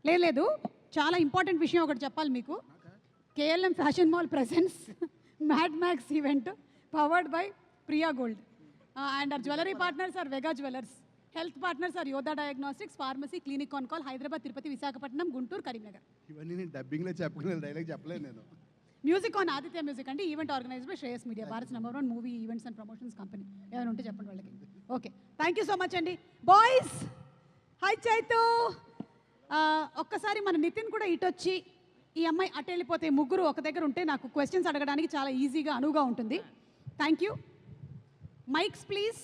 లేదు, చాలా ఇంపార్టెంట్ విషయం ఒకటి చెప్పాలి మీకు. KLM fashion mall presents Mad Max event powered by Priya gold and our jewellery partners are Vega jewellers. Health partners are Yodha diagnostics, pharmacy, clinic on call, Hyderabad, Tirupati, Visakhapatnam, Guntur, Karimnagar. ఇవన్నీ నేను డబ్బింగ్లో చెప్పుకునే డైలాగ్ చెప్పలేదు నేను. మ్యూజిక్ ఆన్ ఆదిత్య మ్యూజిక్ అంటే event organized by Shreyas media, Bharat #1 movie events and promotions company. ఏమైనా ఉంటే చెప్పండి వాళ్ళకి. Okay, thank you so much అండి. Boys, high Chaitu. ఒక్కసారి మన నితిన్ కూడా ఇటొచ్చి, ఈ అమ్మాయి అటు వెళ్ళిపోతే ముగ్గురు ఒక దగ్గర ఉంటే నాకు క్వశ్చన్స్ అడగడానికి చాలా ఈజీగా అనువుగా ఉంటుంది. Thank you. Mics please.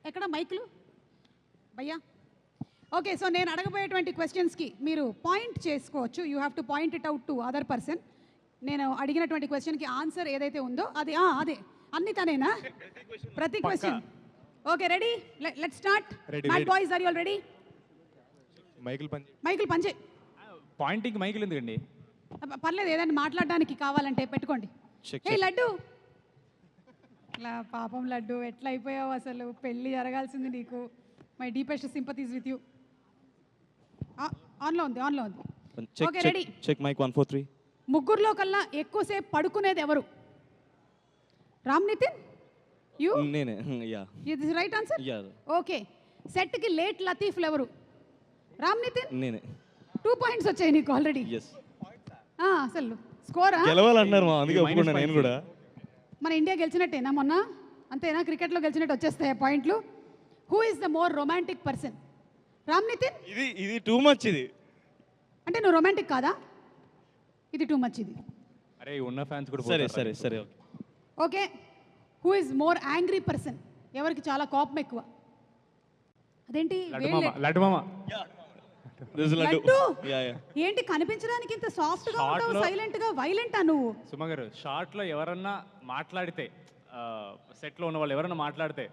ఎక్కడ మైక్లు భయ్యా? ఓకే, సో నేను అడగబోయేటువంటి క్వశ్చన్స్కి మీరు పాయింట్ చేసుకోవచ్చు. You have to point it out to other person. నేను అడిగినటువంటి క్వశ్చన్కి ఆన్సర్ ఏదైతే ఉందో అది అదే అన్ని తనేనా? ప్రతి question. Okay, ready? Let's start. Mad boys, are you all ready? మైకిల్ పంచే. పాయింటింగ్ మైకిల్ ఎందుకండి? పర్లేదు, ఏదైనా మాట్లాడడానికి కావాలంటే పెట్టుకోండి. ఏ లడ్డు, ఇలా పాపం లడ్డు ఎట్లా అయిపోయావు అసలు? పెళ్ళి జరగాల్సింది నీకు. My deepest sympathies with you. ఆన్లో ఉంది, ఆన్లో ఉంది. Okay, ready? Check mic 1 4 3. ముగ్గురులో కల్లా ఎక్కువసేపు పడుకునేది ఎవరు? రామ్ నితిన్, యూ? నేనే. యా, ఇది రైట్ ఆన్సర్. యా. ఓకే, సెట్కి లేట్ లతీఫ్లు ఎవరు? రామ్ నితిన్. నేనే. 2 పాయింట్స్ వచ్చాయి నీకు ఆల్రెడీ. ఎస్. అసలు స్కోరా? గెలవాలన్నారు మా, అందుకే ఒప్పుకున్నా నేను కూడా. మన ఇండియా గెలిచినట్టేనా మొన్న? అంతేనా? క్రికెట్లో గెలిచినట్టు వచ్చేస్తాయి పాయింట్లు. Who is the more romantic person? Ram Nitin. ఇది టూ మచ్. ఇది అంటే నువ్వు రొమాంటిక్ కాదా? ఇది టూ మచ్. ఇది అరే ఉన్న ఫ్యాన్స్ కూడా సరే సరే సరే. Okay, who is more angry person? ఎవరికి చాలా కోపం ఎక్కువ? అదేంటి? లడ్డు మామ. లడ్డు. Yeah yeah. ఏంటి కనిపించడానికి ఇంత సాఫ్ట్ గా ఉంటావు, సైలెంట్ గా వైలెంటా నువ్వు? సుమ గారు, షార్ట్ లో ఎవరన్నా మాట్లాడితే, సెట్ లో ఉన్న వాళ్ళు ఎవరన్నా మాట్లాడితే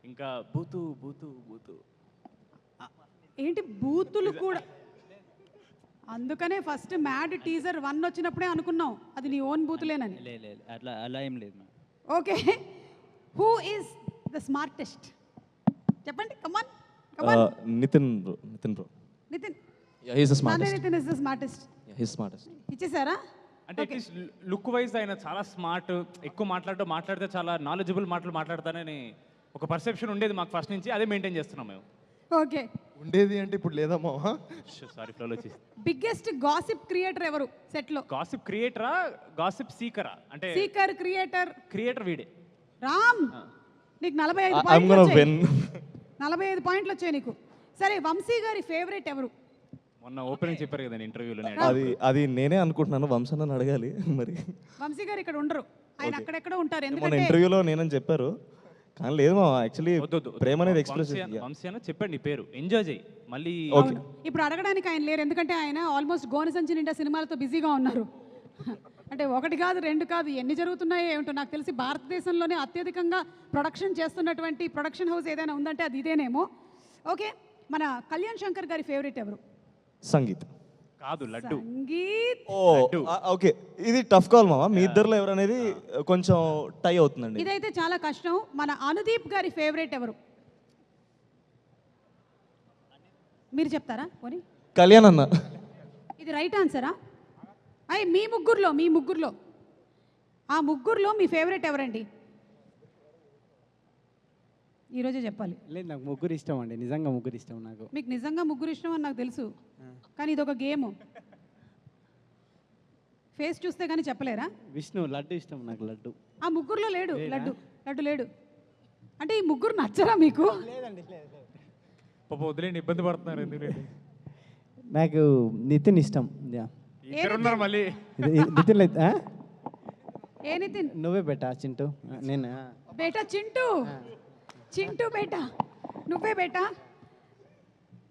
ఇంకా బూతు బూతు బూతు. ఏంటి బూతులు కూడా? అందుకనే ఫస్ట్ మ్యాడ్ టీజర్ 1 వచ్చినప్పుడే అనుకున్నాం అది నీ ఓన్ బూతులేనని. అట్లా అలా ఏం లేదు. Okay, who is the smartest? చెప్పండి, come on come on. Nithin bro. Nithin. Yeah, he is the smartest. Nithin is the smartest. Yeah, he is smartest. ఇచ్చేసారా? అంటే అట్లీస్ట్ లుక్ వైజ్ ఆయన చాలా స్మార్ట్, ఎక్కువ మాట్లాడితే చాలా నాలెడ్జబుల్ మాటలు మాట్లాడతానని ఒక పర్సెప్షన్ ఉండేది మాకు ఫస్ట్ నుంచి. అదే మెయింటైన్ చేస్తున్నాం మేము. ఓకే, ఉండేది అంటే ఇప్పుడు లేదమ్మా. సారీ, ఫ్లోలో వచ్చేసి. బిగ్గెస్ట్ గాసిప్ క్రియేటర్ ఎవరు సెట్ లో? గాసిప్ క్రియేటరా, గాసిప్ సీకరా? అంటే సీకర్, క్రియేటర్ వీడే. రామ్, నీకు 45 I'm పాయింట్లు gonna వచ్చాయి. win. 45 పాయింట్లు వచ్చాయి నీకు. సరే, వంశీ గారి ఫేవరెట్ ఎవరు? మొన్న ఓపెనింగ్ చెప్పారు కదా ఇంటర్వ్యూలో. అది నేనే అనుకుంటున్నాను. వంశన్న అడగాలి మరి. వంశీ గారు ఇక్కడ ఉండరు, ఆయన అక్కడెక్కడ ఉంటారు. మన ఎందుకంటే ఇంటర్వ్యూలో నేనని చెప్పారు, కానీ లేదు మా, యాక్చువల్లీ ప్రేమ అనేది ఎక్స్ప్రెస్. వంశీ అన్న చెప్పండి నీ పేరు, ఎంజాయ్ చేయి మళ్ళీ. అవును, ఇప్పుడు అడగడానికి ఆయన లేరు, ఎందుకంటే ఆయన ఆల్మోస్ట్ గోన సంచి నిండా సినిమాలతో బిజీగా ఉన్నారు. అంటే 1 కాదు 2 కాదు, ఎన్ని జరుగుతున్నాయో ఏమిటో. నాకు తెలిసి భారతదేశంలోనే అత్యధికంగా ప్రొడక్షన్ చేస్తున్నటువంటి ప్రొడక్షన్ హౌస్ ఏదైనా ఉందంటే అది ఇదేనేమో. ఓకే, మన కళ్యాణ్ శంకర్ గారి ఫేవరెట్ ఎవరు? సంగీత్. కాదు, లడ్డు. సంగీత్. ఓకే, ఇది టఫ్ కాల్ మామ. మీ ఇద్దరులో ఎవరనేది కొంచెం టై అవుతుందండి. ఇదైతే చాలా కష్టం. మన అనుదీప్ గారి ఫేవరెట్ ఎవరు? మీరు చెప్తారా పోనీ? కళ్యాణ్ అన్న. ఇది రైట్ ఆన్సరా? మీ ముగ్గురులో ఆ ముగ్గురులో మీ ఫేవరెట్ ఎవరండి? ఈరోజే చెప్పాలి. లేదు, నాకు ముగ్గురు ఇష్టం అండి. నిజంగా ముగ్గురు ఇష్టం నాకు. మీకు నిజంగా ముగ్గురు ఇష్టం అని నాకు తెలుసు, కానీ ఇది ఒక గేమ్. ఫేస్ చూస్తే కానీ చెప్పలేరా? విష్ణు, లడ్డు ఇష్టం నాకు. లడ్డు ఆ ముగ్గురులో లేడు. లడ్డు లేడు. అంటే ఈ ముగ్గురు నచ్చరా మీకు? లేదండి. పాప వదిలేండి, ఇబ్బంది పడుతున్నారు. ఎందుకు? నాకు నితిన్ ఇష్టం. ఉన్నారు మళ్ళీ. నితిన్ లేదు. ఏ నితిన్? నువ్వే బేటా చింటూ. నేను బేటా చింటూ బేటా నువ్వే బేటా.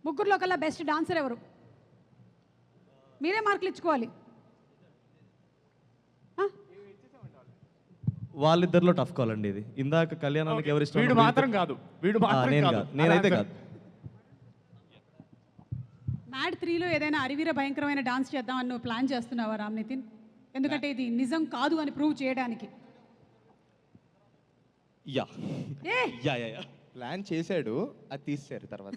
ముగ్గురులో కల్లా బెస్ట్ డాన్సర్ ఎవరు? మీరే మార్కులు ఇచ్చుకోవాలి. వాళ్ళిద్దరిలో టఫ్ కాల్ అండి ఇది. ఇందాక కళ్యాణానికి ఎవరు ఇష్టం? వీడు మాత్రం కాదు. నేనైతే కాదు. మ్యాడ్ 3లో ఏదైనా అరివీర భయంకరమైన డాన్స్ చేద్దామని నువ్వు ప్లాన్ చేస్తున్నావా రామ్ నితిన్? ఎందుకంటే ఇది నిజం కాదు అని ప్రూవ్ చేయడానికి. యా. ప్లాన్ చేశాడు, అది తీసారు తర్వాత.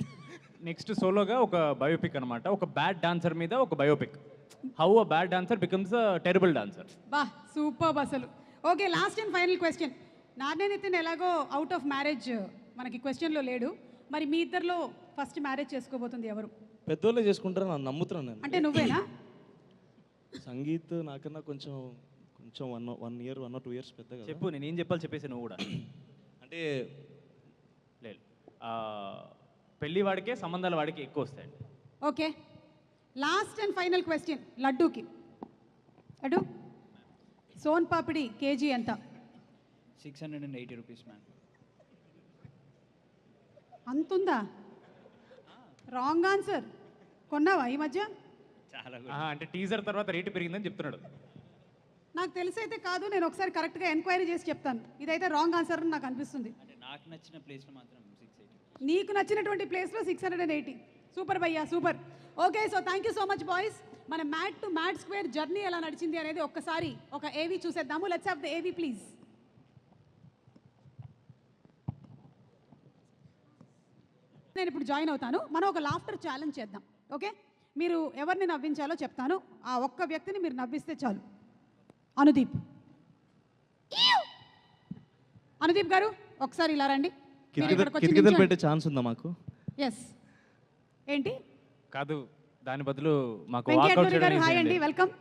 నెక్స్ట్ సోలోగా ఒక బయోపిక్ అనమాట, ఒక బ్యాడ్ డాన్సర్ మీద ఒక biopic, how a bad dancer becomes a terrible dancer. బా సూపర్ అసలు. Okay, last and final question. నాన్నే నితిన్ ఎలాగో అవుట్ ఆఫ్ మ్యారేజ్ మనకి క్వశ్చన్లో లేడు, మరి మీ ఇద్దరిలో ఫస్ట్ మ్యారేజ్ చేసుకోబోతుంది ఎవరు? పెద్దోళ్ళే చేసుకుంటారని నేను నమ్ముతున్నాను నేను. అంటే నువ్వేనా? సంగీత్ నాకన్నా కొంచెం కొంచెం 1 year 1 or 2 years పెద్ద కదా. చెప్పు, నేను ఏం చెప్పాలి చెప్పేసి నువ్వు కూడా. అంటే లేదు, పెళ్లి వాడికే సంబంధాల వాడికి ఎక్కువ వస్తాయండి. Okay, last and final question లడ్డూకి. లడ్డు, సోన్ పాపిడి కేజీ ఎంత? 680 rupees, ma'am. అంతుందా? Wrong answer. కొన్నావా ఈ మధ్య? అంటే టీజర్ తర్వాత రేటు పెరిగిందని చెప్తున్నాడు. నాకు తెలిసైతే కాదు, నేను ఒకసారి కరెక్ట్గా ఎంక్వైరీ చేసి చెప్తాను. ఇదైతే రాంగ్ ఆన్సర్ అని నాకు అనిపిస్తుంది. అంటే నాకు నచ్చిన ప్లేస్లో మాత్రం 680. నీకు నచ్చినటువంటి ప్లేస్లో 680. సూపర్ భయ్యా, super. Okay, so thank you so much boys. మన mad to mad square journey ఎలా నడిచింది అనేది ఒక్కసారి ఒక ఏవీ చూసేద్దాము. Let's have the AV please. నేను ఇప్పుడు జాయిన్ అవుతాను. మనం ఒక లాఫ్టర్ ఛాలెంజ్ చేద్దాం. ఓకే, మీరు ఎవరిని నవ్వించాలో చెప్తాను, ఆ ఒక్క వ్యక్తిని మీరు నవ్విస్తే చాలు. అనుదీప్. అనుదీప్ గారు ఒకసారి ఇలా రండి. కిటికీలు పెట్టే ఛాన్స్ ఉందా మాకు? ఎస్. ఏంటి? కాదు, దాని బదులు మాకు వెంకయ్య వాకౌట్ అడ్లూరి గారు చేయడం హాయ్ easy అండి, అండి. వెల్కమ్.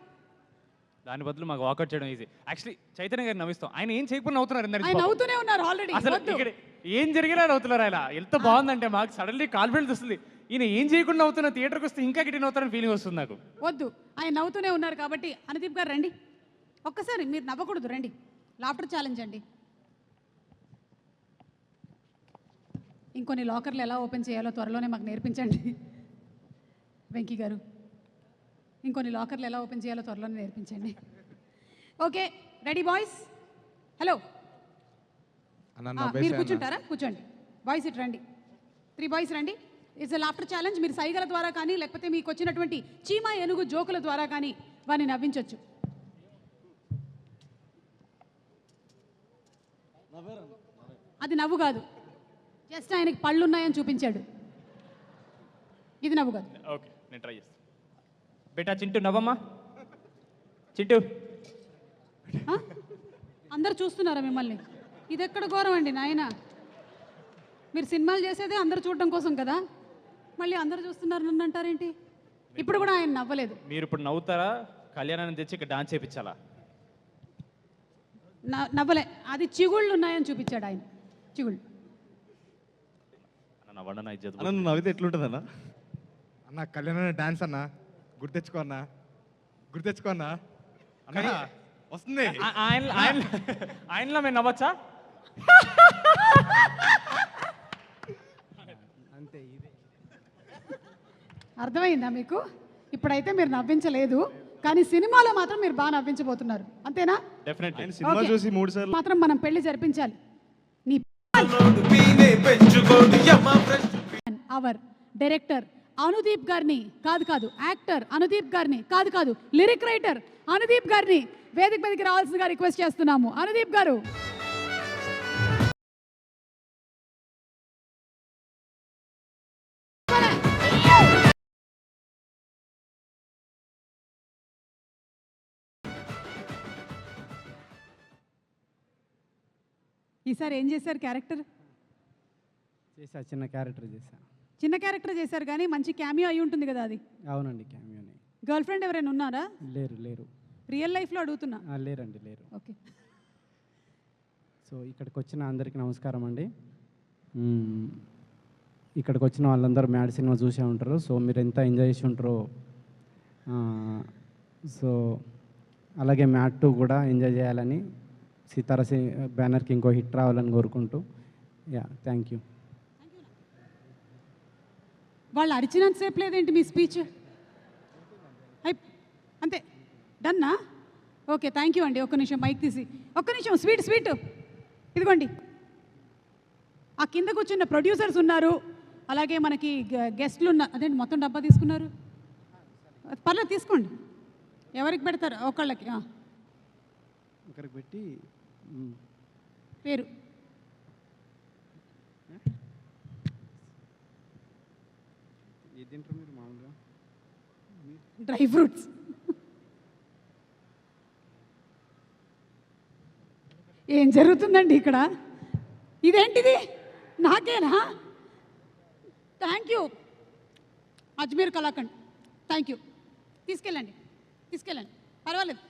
దాని బదులు మాకు వాకౌట్ చేయడం ఈజీ. యాక్చువల్లీ చైతన్య గారిని నవ్విస్తాం, ఆయన ఏం చేయకుండా నవ్వుతున్నారు ఇందాక ఆయన నుంచి పాపం. నవ్వుతూనే ఉన్నారు ఆల్రెడీ. అసలు ఇక్కడ ఏం జరిగినా నవ్వుతున్నారు ఆయన. ఎంత బాగుందంటే మాకు సడన్లీ కాన్ఫిడెన్స్ వస్తుంది. ఈయన ఏం చేయకుండా నవ్వుతున్నా, థియేటర్కి వస్తే ఇంకా గిట్టి నవ్వుతారని ఫీలింగ్ వస్తుంది నాకు. వద్దు, ఆయన నవ్వుతూనే ఉన్నారు కాబట్టి. అనుదీప్ గారు రండి ఒక్కసారి. మీరు నవ్వకూడదు, రండి. లాఫ్టర్ ఛాలెంజ్ అండి. ఇంకొన్ని లాకర్లు ఎలా ఓపెన్ చేయాలో త్వరలోనే మాకు నేర్పించండి వెంకీ గారు. ఇంకొన్ని లాకర్లు ఎలా ఓపెన్ చేయాలో త్వరలోనే నేర్పించండి. Okay, ready boys? హలో, మీరు కూర్చుంటారా? కూర్చోండి. బాయ్స్ ఇటు రండి. 3 బాయ్స్ రండి. It's a laughter challenge. మీరు సైగల ద్వారా కానీ లేకపోతే మీకు వచ్చినటువంటి చీమ ఏనుగు జోకుల ద్వారా కానీ వారిని నవ్వించవచ్చు. అది నవ్వు కాదు, జస్ట్ ఆయనకి పళ్ళు ఉన్నాయని చూపించాడు. ఇది నవ్వు కాదు. ఓకే, నేను ట్రై చేస్తాను. బేటా చింటూ నవ్వమ్మా. చింటూ, ఆ? అందరు చూస్తున్నారా మిమ్మల్ని? ఇది ఎక్కడ ఘోరం అండి నాయన. మీరు సినిమాలు చేసేదే అందరు చూడడం కోసం కదా, మళ్ళీ అందరు చూస్తున్నారు నన్ను అంటారేంటి? ఇప్పుడు కూడా ఆయన నవ్వలేదు. మీరు ఇప్పుడు నవ్వుతారా? కళ్యాణాన్ని తెచ్చి ఇక్కడ డాన్స్ చేయించాలా? నవ్వలే, అది చిగుళ్ళు ఉన్నాయని చూపించాడు ఆయన. చిగుళ్ళు. నవ్వండి నా ఇజ్జత్. అన్న నువ్వు నవ్వితే ఎట్లుంటుంది అన్న? అన్న కళ్యాణ డాన్స్ అన్న, గుర్తెచ్చుకో అన్న, గుర్తెచ్చుకో అన్న. అన్న వస్తుంది. ఆయనలో మేము నవ్వచ్చా? అర్థమైందా మీకు? ఇప్పుడైతే మీరు నవ్వించలేదు, కానీ సినిమాలో మాత్రం మీరు బాగా నవ్వించబోతున్నారు, అంతేనా? డెఫినెట్లీ. ఆయన సినిమా Okay. చూసి 3 సార్లు మాత్రం మనం పెళ్లి జరిపించాలి. నీ అవర్ డైరెక్టర్ అనుదీప్ గారిని కాదు, యాక్టర్ అనుదీప్ గారిని కాదు, లిరిక్ రైటర్ అనుదీప్ గారిని వేదిక మీదకి రావాల్సిందిగా రిక్వెస్ట్ చేస్తున్నాము. అనుదీప్ గారు. ఈసారి ఏం చేశారు క్యారెక్టర్? చేసా, చిన్న క్యారెక్టర్ చేసా. చిన్న క్యారెక్టర్ చేశారు కానీ మంచి క్యామియో అయి ఉంటుంది కదా అది. అవునండి, క్యామియోని. గర్ల్ ఫ్రెండ్ ఎవరైనా ఉన్నారా? లేరు. రియల్ లైఫ్లో అడుగుతున్నా. లేరు. ఓకే. సో ఇక్కడికి వచ్చిన అందరికీ నమస్కారం అండి. ఇక్కడికి వచ్చిన వాళ్ళందరూ మ్యాడ్ సినిమా చూసే ఉంటారు. సో మీరు ఎంత ఎంజాయ్ చేసి ఉంటారో, సో అలాగే మ్యాడ్ 2 కూడా ఎంజాయ్ చేయాలని, సితారా బ్యానర్కి ఇంకో హిట్ రావాలని కోరుకుంటూ, థ్యాంక్ యూ. వాళ్ళు అరిచినంతసేపు లేదేంటి మీ స్పీచ్? అంతే, డన్నా? ఓకే, థ్యాంక్ యూ అండి. ఒక్క నిమిషం మైక్ తీసి, ఒక్క నిమిషం. స్వీట్ ఇదిగోండి. ఆ కింద కూర్చున్న ప్రొడ్యూసర్స్ ఉన్నారు, అలాగే మనకి గెస్ట్లు ఉన్నారు. అదేంటి మొత్తం డబ్బా తీసుకున్నారు? పర్లేదు తీసుకోండి. ఎవరికి పెడతారు? ఒకళ్ళకి. ఇక్కడికి పెట్టి పేరు ఏది తింటారు మీరు మామూలుగా? Dry fruits. ఏం జరుగుతుందండి ఇక్కడ? ఇదేంటిది? నాకేనా? Thank you Ajmer kalakand, thank you. తీసుకెళ్ళండి, తీసుకెళ్ళండి, పర్వాలేదు.